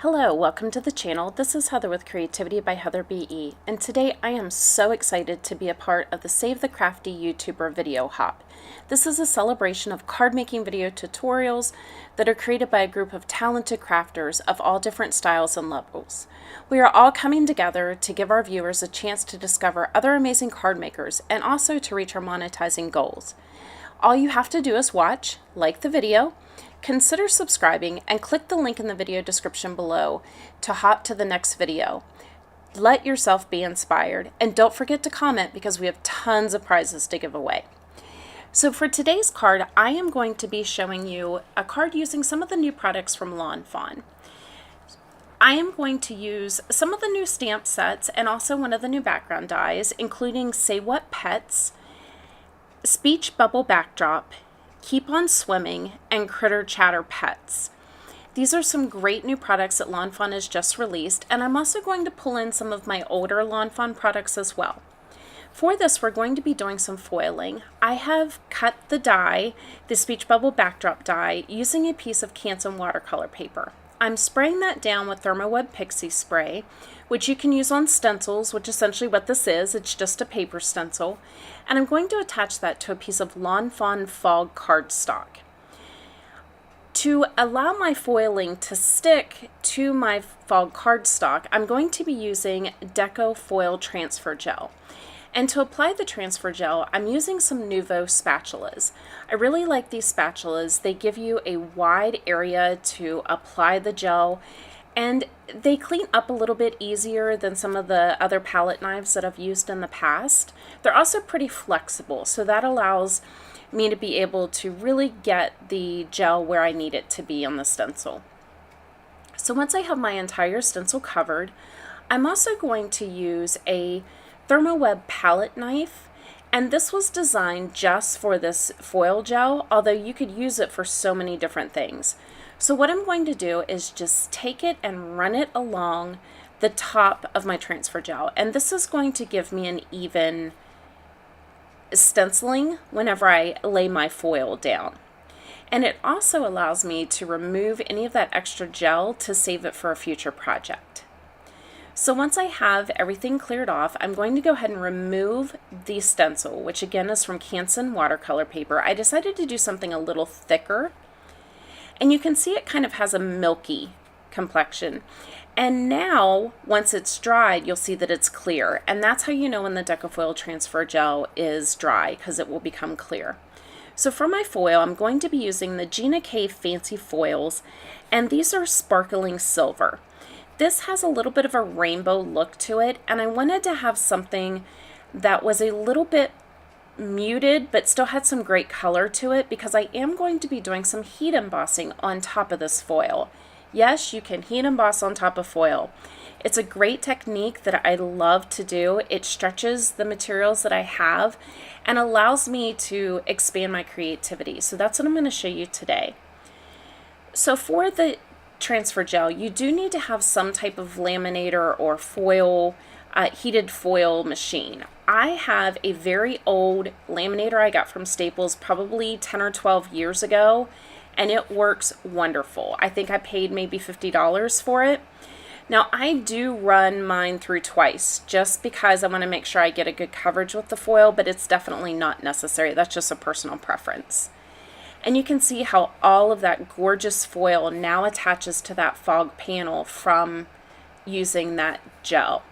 Hello, welcome to the channel. This is Heather with Creativity by Heather BE, and today I am so excited to be a part of the Save the Crafty YouTuber video hop. This is a celebration of card making video tutorials that are created by a group of talented crafters of all different styles and levels. We are all coming together to give our viewers a chance to discover other amazing card makers and also to reach our monetizing goals. All you have to do is watch, like the video, consider subscribing, and click the link in the video description below to hop to the next video. Let yourself be inspired, and don't forget to comment because we have tons of prizes to give away. So for today's card, I am going to be showing you a card using some of the new products from Fawn. I am going to use some of the new stamp sets and also one of the new background dies, including Say What Pets, Speech Bubble Backdrop, Keep on Swimming, and Critter Chatter Pets. These are some great new products that Fawn has just released, and I'm also going to pull in some of my older Fawn products as well. For this, we're going to be doing some foiling. I have cut the die, the Speech Bubble Backdrop die, using a piece of Canson watercolor paper. I'm spraying that down with Thermoweb Pixie Spray, which you can use on stencils, which essentially what this is, it's just a paper stencil. And I'm going to attach that to a piece of Fawn Fog cardstock. To allow my foiling to stick to my fog cardstock, I'm going to be using Deco Foil Transfer Gel. And to apply the transfer gel, I'm using some Nuvo spatulas. I really like these spatulas. They give you a wide area to apply the gel, and they clean up a little bit easier than some of the other palette knives that I've used in the past. They're also pretty flexible, so that allows me to be able to really get the gel where I need it to be on the stencil. So once I have my entire stencil covered, I'm also going to use a Thermoweb palette knife, and this was designed just for this foil gel, although you could use it for so many different things. So what I'm going to do is just take it and run it along the top of my transfer gel, and this is going to give me an even stenciling whenever I lay my foil down. And it also allows me to remove any of that extra gel to save it for a future project. So once I have everything cleared off, I'm going to go ahead and remove the stencil, which again is from Canson watercolor paper. I decided to do something a little thicker, and you can see it kind of has a milky complexion. And now, once it's dried, you'll see that it's clear, and that's how you know when the Decofoil Transfer Gel is dry, because it will become clear. So for my foil, I'm going to be using the Gina Fancy Foils, and these are sparkling silver. This has a little bit of a rainbow look to it, and I wanted to have something that was a little bit muted but still had some great color to it, because I am going to be doing some heat embossing on top of this foil. Yes, you can heat emboss on top of foil. It's a great technique that I love to do. It stretches the materials that I have and allows me to expand my creativity. So that's what I'm going to show you today. So for the transfer gel, you do need to have some type of laminator or foil, heated foil machine. I have a very old laminator I got from Staples probably 10 or 12 years ago, and it works wonderful. I think I paid maybe $50 for it. Now I do run mine through twice just because I want to make sure I get a good coverage with the foil, but it's definitely not necessary. That's just a personal preference. And you can see how all of that gorgeous foil now attaches to that fog panel from using that gel.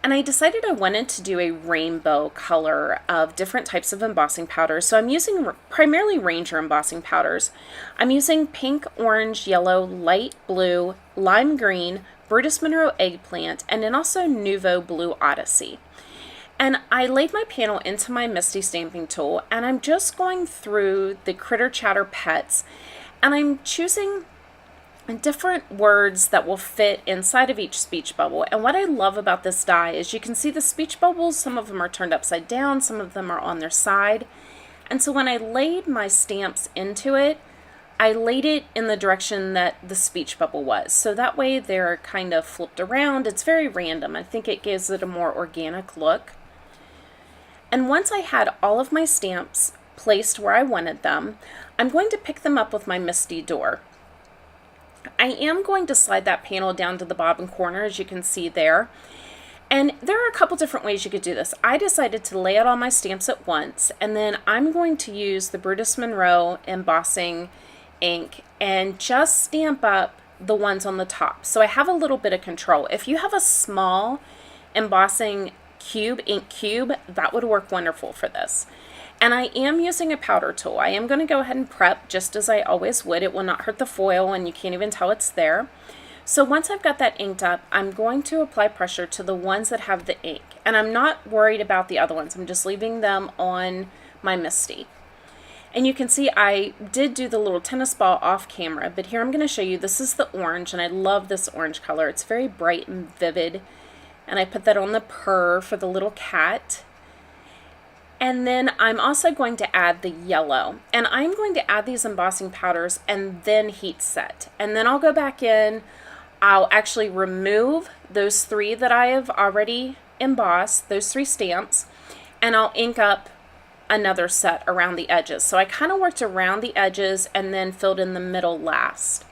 And I decided I wanted to do a rainbow color of different types of embossing powders. So I'm using primarily Ranger embossing powders. I'm using pink, orange, yellow, light blue, lime green, Brutus Monroe Eggplant, and then also Nuvo Blue Odyssey. And I laid my panel into my Misty stamping tool, and I'm just going through the Critter Chatter Pets, and I'm choosing different words that will fit inside of each speech bubble. And what I love about this die is you can see the speech bubbles, some of them are turned upside down, some of them are on their side. And so when I laid my stamps into it, I laid it in the direction that the speech bubble was. So that way they're kind of flipped around. It's very random. I think it gives it a more organic look. And once I had all of my stamps placed where I wanted them, I'm going to pick them up with my Misty door. I am going to slide that panel down to the bottom corner, as you can see there. And there are a couple different ways you could do this. I decided to lay out all my stamps at once, and then I'm going to use the Brutus Monroe embossing ink and just stamp up the ones on the top. So I have a little bit of control. If you have a small embossing cube, ink cube, that would work wonderful for this. And I am using a powder tool. I am going to go ahead and prep just as I always would. It will not hurt the foil and you can't even tell it's there. So once I've got that inked up, I'm going to apply pressure to the ones that have the ink. And I'm not worried about the other ones. I'm just leaving them on my Misty. And you can see I did do the little tennis ball off camera, but here I'm going to show you, this is the orange, and I love this orange color. It's very bright and vivid. And I put that on the purr for the little cat. And then I'm also going to add the yellow. And I'm going to add these embossing powders and then heat set. And then I'll go back in. I'll actually remove those 3 that I have already embossed, those 3 stamps, and I'll ink up another set around the edges. So I kind of worked around the edges and then filled in the middle last.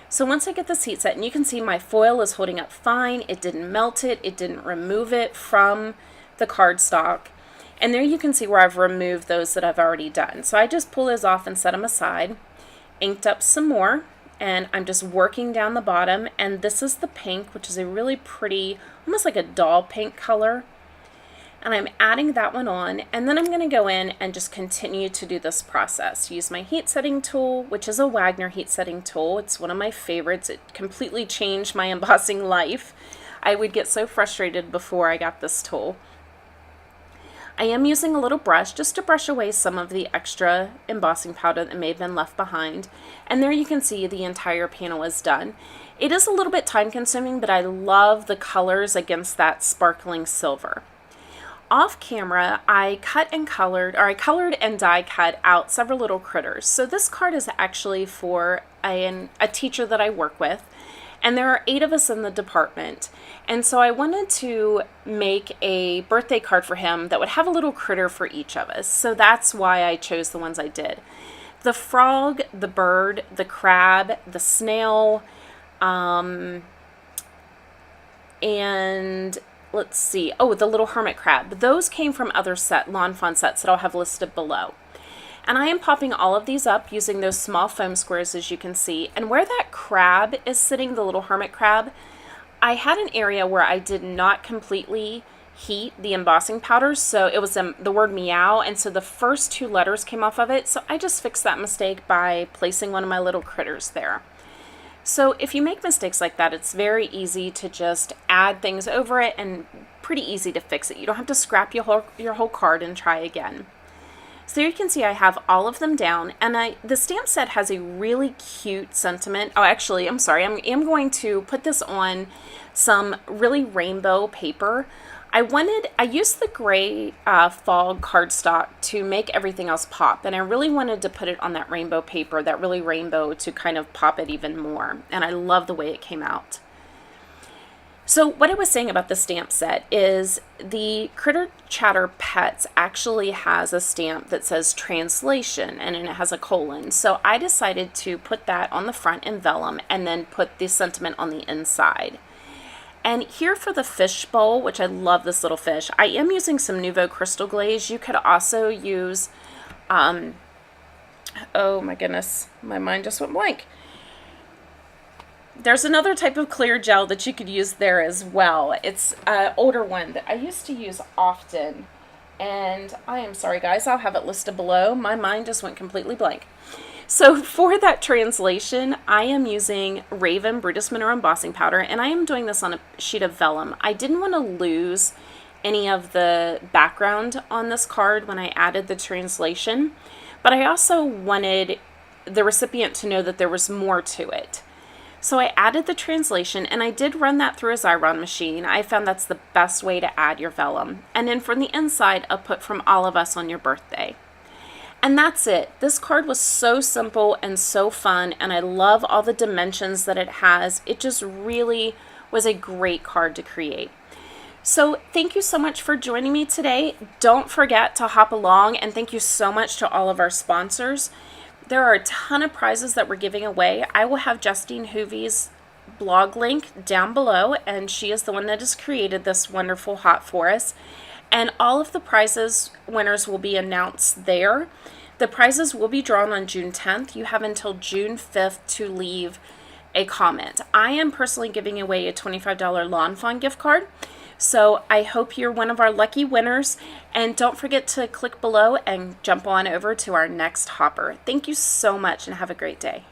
So once I get this heat set, and you can see my foil is holding up fine, it didn't melt it, it didn't remove it from the cardstock. And there you can see where I've removed those that I've already done. So I just pull those off and set them aside, inked up some more, and I'm just working down the bottom. And this is the pink, which is a really pretty, almost like a doll pink color. And I'm adding that one on, and then I'm going to go in and just continue to do this process. Use my heat setting tool, which is a Wagner heat setting tool. It's one of my favorites. It completely changed my embossing life. I would get so frustrated before I got this tool. I am using a little brush just to brush away some of the extra embossing powder that may have been left behind. And there you can see the entire panel is done. It is a little bit time consuming, but I love the colors against that sparkling silver. Off camera, I colored and die cut out several little critters. So this card is actually for a teacher that I work with, and there are 8 of us in the department. And so I wanted to make a birthday card for him that would have a little critter for each of us. So that's why I chose the ones I did. The frog, the bird, the crab, the snail, and let's see, oh, the little hermit crab. Those came from other Lawn Fawn sets that I'll have listed below. And I am popping all of these up using those small foam squares, as you can see. And where that crab is sitting, the little hermit crab, I had an area where I did not completely heat the embossing powders, so it was the word meow, and so the first 2 letters came off of it. So I just fixed that mistake by placing one of my little critters there. So if you make mistakes like that, it's very easy to just add things over it and pretty easy to fix it. You don't have to scrap your whole card and try again. So there you can see I have all of them down, and the stamp set has a really cute sentiment. Oh, actually, I'm sorry. I am going to put this on some really rainbow paper. I used the gray fog cardstock to make everything else pop, and I really wanted to put it on that rainbow paper, that really rainbow, to kind of pop it even more, and I love the way it came out. So what I was saying about the stamp set is the Critter Chatter Pets actually has a stamp that says translation, and it has a colon. So I decided to put that on the front in vellum and then put the sentiment on the inside. And here for the fish bowl, which I love this little fish, I am using some Nuvo Crystal Glaze. You could also use, oh my goodness, my mind just went blank. There's another type of clear gel that you could use there as well. It's an older one that I used to use often. And I am sorry, guys, I'll have it listed below. My mind just went completely blank. So for that translation, I am using Raven Brutus Monroe embossing powder, and I am doing this on a sheet of vellum. I didn't want to lose any of the background on this card when I added the translation, but I also wanted the recipient to know that there was more to it. So I added the translation, and I did run that through a Xyron machine. I found that's the best way to add your vellum. And then from the inside, I'll put from all of us on your birthday. And that's it. This card was so simple and so fun, and I love all the dimensions that it has. It just really was a great card to create. So thank you so much for joining me today. Don't forget to hop along, and thank you so much to all of our sponsors. there are a ton of prizes that we're giving away. I will have Justine Hoovie's blog link down below, and she is the one that has created this wonderful hot for us. And all of the prizes winners will be announced there. The prizes will be drawn on June 10th. You have until June 5th to leave a comment. I am personally giving away a $25 Lawn Fawn gift card. So I hope you're one of our lucky winners. And don't forget to click below and jump on over to our next hopper. Thank you so much and have a great day.